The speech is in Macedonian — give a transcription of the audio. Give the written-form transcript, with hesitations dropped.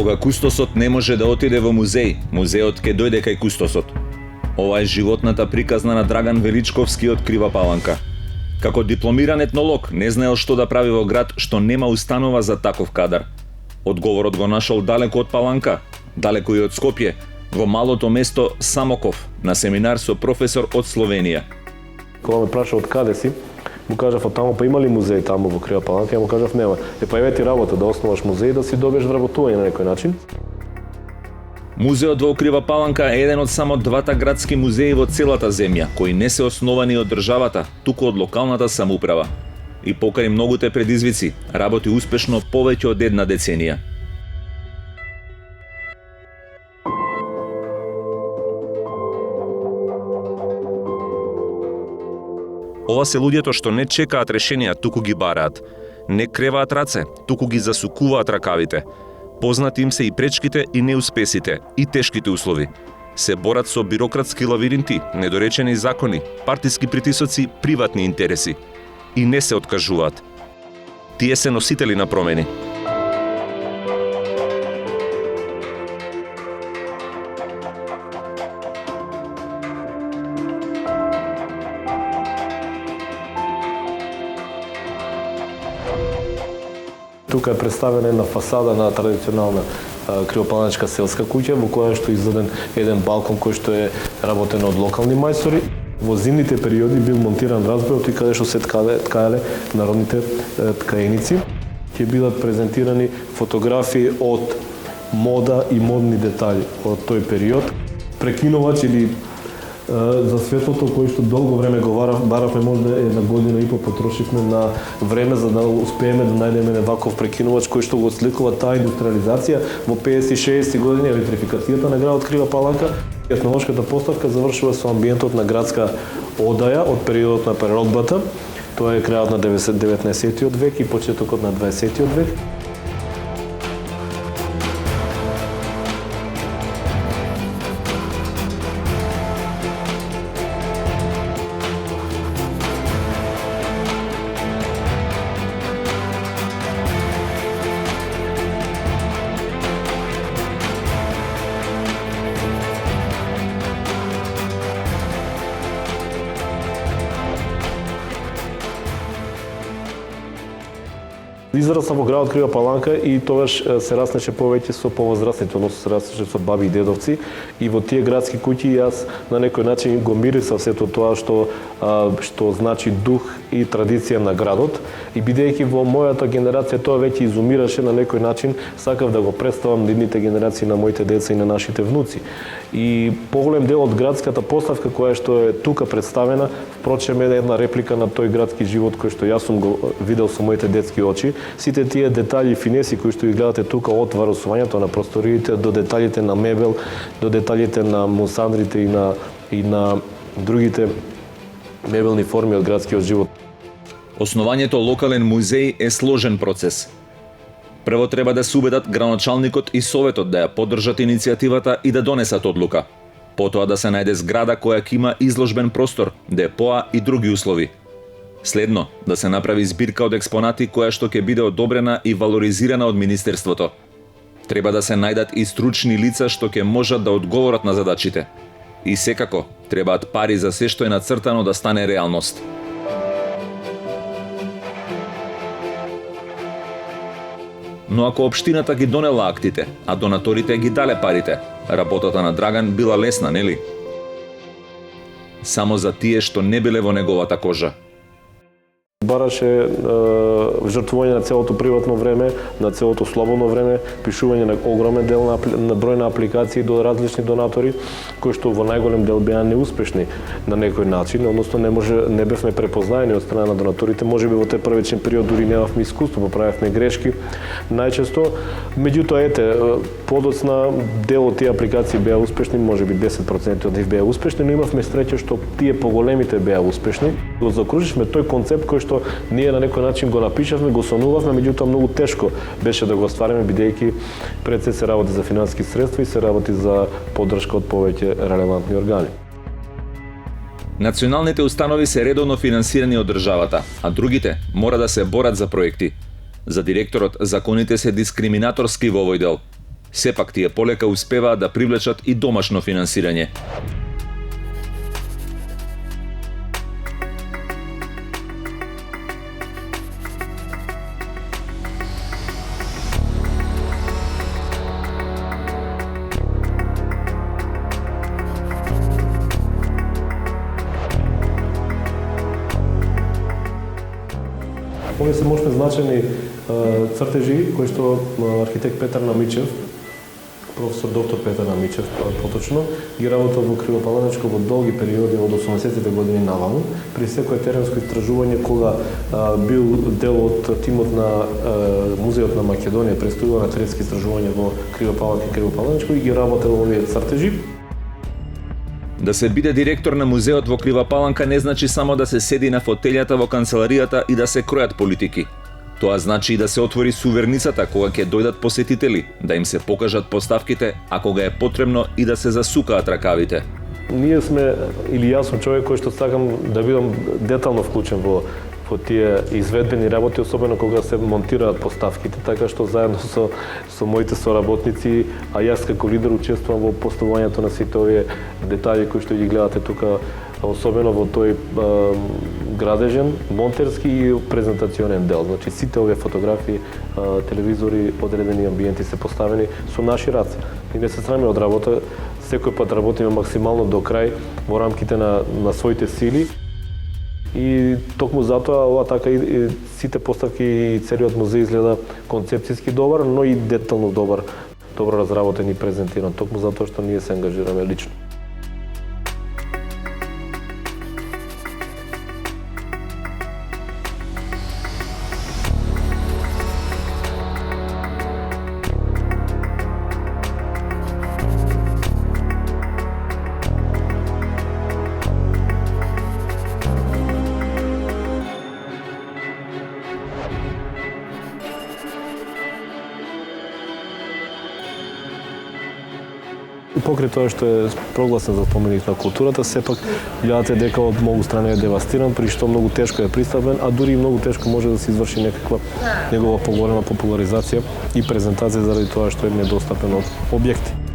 Кога кустосот не може да отиде во музеј, музеот ќе дојде кај кустосот. Ова е животната приказна на Драган Величковски од Крива Паланка. Како дипломиран етнолог не знаел што да прави во град што нема установа за таков кадар. Одговорот го нашол далеко од Паланка, далеко и од Скопје, во малото место Самоков, на семинар со професор од Словенија. Кога ме праша од каде си, му кажав од таму, па има ли музеј таму во Крива Паланка? Ја му кажав нема. Па еве ти работа да основаш музеј да си добиеш вработување на некој начин. Музеот во Крива Паланка е еден од само двата градски музеи во целата земја, кои не се основани од државата, туку од локалната самоуправа. И покрај многуте предизвици, работи успешно повеќе од една деценија. Ова се луѓето што не чекаат решенија, туку ги бараат. Не креваат раце, туку ги засукуваат ракавите. Познати им се и пречките и неуспесите, и тешките услови. Се борат со бирократски лавиринти, недоречени закони, партиски притисоци, приватни интереси. И не се откажуваат. Тие се носители на промени. Тука е представена една фасада на традиционална кривопаланечка селска куќа, во која што е изведен еден балкон кој што е работен од локални мајстори. Во зимните периоди бил монтиран разбојот и каде што се ткаеле народните ткаеници. Ќе бидат презентирани фотографии од мода и модни детали од тој период. Прекинувач или за светлото кој што долго време го баравме, можда една година и по потрошивме на време за да успееме да најдеме ваков прекинувач кој што го сликува таа индустриализација во 50-60 години, електрификацијата на градот Крива Паланка. Етнолошката поставка завршува со амбиентот на градска одаја од периодот на преродбата. Тоа е крајот на 19. век и почетокот на 20. век. Израсна во градот Крива Паланка и тогаш се раснеше повеќе со повозрастните, односно се раснеше со баби и дедовци, и во тие градски куќи јас на некој начин го мирисав сето тоа што значи дух и традиција на градот, и бидејќи во мојата генерација тоа веќе изумираше на некој начин, сакав да го представам на идните генерации на моите деца и на нашите внуци. И поголем дел од градската поставка која што е тука представена, впрочем е една реплика на тој градски живот кој што јас сум го видел со моите детски очи. Сите тие детали и финеси кои што ги гледате тука, од варосувањето на просториите до деталите на мебел, до деталите на мусандрите и на другите мебелни форми од градскиот живот. Основањето локален музеј е сложен процес. Прво треба да се убедат градоначалникот и советот да ја поддржат иницијативата и да донесат одлука. Потоа да се најде зграда која ќе има изложбен простор, депоа и други услови. Следно, да се направи збирка од експонати која што ќе биде одобрена и валоризирана од Министерството. Треба да се најдат и стручни лица што ќе можат да одговорат на задачите. И секако, требаат пари за се што е нацртано да стане реалност. Но ако општината ги донела актите, а донаторите ги дале парите, работата на Драган била лесна, нели? Само за тие што не биле во неговата кожа. Бараше жртвување на целото приватно време, на целото слободно време, пишување на огромен дел на број на апликации до различни донатори, кои што во најголем дел беа неуспешни на некој начин, односно не бевме препознаени од страна на донаторите, можеби во тој првичен период дури немавме искуство, поправевме грешки најчесто. Меѓутоа ете, подоцна дел од тие апликации беа успешни, можеби 10% од нив беа успешни, но имавме среќа што тие поголемите беа успешни. Го закруживме тој концепт кој што ние на некој начин го напишавме, го сонувавме, меѓутоа многу тешко беше да го оствариме, бидејќи пред се работи за финансиски средства и се работи за поддршка од повеќе релевантни органи. Националните установи се редовно финансирани од државата, а другите мора да се борат за проекти. За директорот законите се дискриминаторски во овој дел. Сепак тие полека успеваат да привлечат и домашно финансирање. Овие се мощни значени цртежи кои што архитект Петар Намичев, професор доктор Петар Намичев поточно, ги работел во Кривопаланечко во долги периоди од 80-тите години наваму, при секое теренско истражување кога бил дел од тимот на Музеот на Македонија, престојува на теренски истражувања во Кривопаланка и Кривопаланечко и ги работел овие цртежи. Да се биде директор на музеот во Крива Паланка не значи само да се седи на фотелјата во канцеларијата и да се кројат политики. Тоа значи и да се отвори суверницата кога ќе дојдат посетители, да им се покажат поставките, а кога е потребно и да се засукаат ракавите. Ние сме, или јас сум човек кој што сакам да бидам детално вклучен во тие изведбени работи, особено кога се монтираат поставките, така што заедно со моите соработници, а јас како лидер учествувам во поставувањето на сите овие детали кои што ги гледате тука, особено во тој градежен, монтерски и презентационен дел. Значи сите овие фотографии, телевизори, одредени амбиенти се поставени со наши раце. И не се срамиме од работа, секој пат работиме максимално до крај во рамките на своите сили. И токму затоа ова така и сите поставки и целиот музеј изгледа концепцијски добар, но и детално добро разработен и презентиран, токму затоа што ние се ангажираме лично. Покрај тоа што е прогласен за споменик на културата, сепак гледате дека од многу страни е девастиран, при што многу тешко е пристапен, а дури и многу тешко може да се изврши некаква негова поголема популаризација и презентација заради тоа што е недостапен од објекти.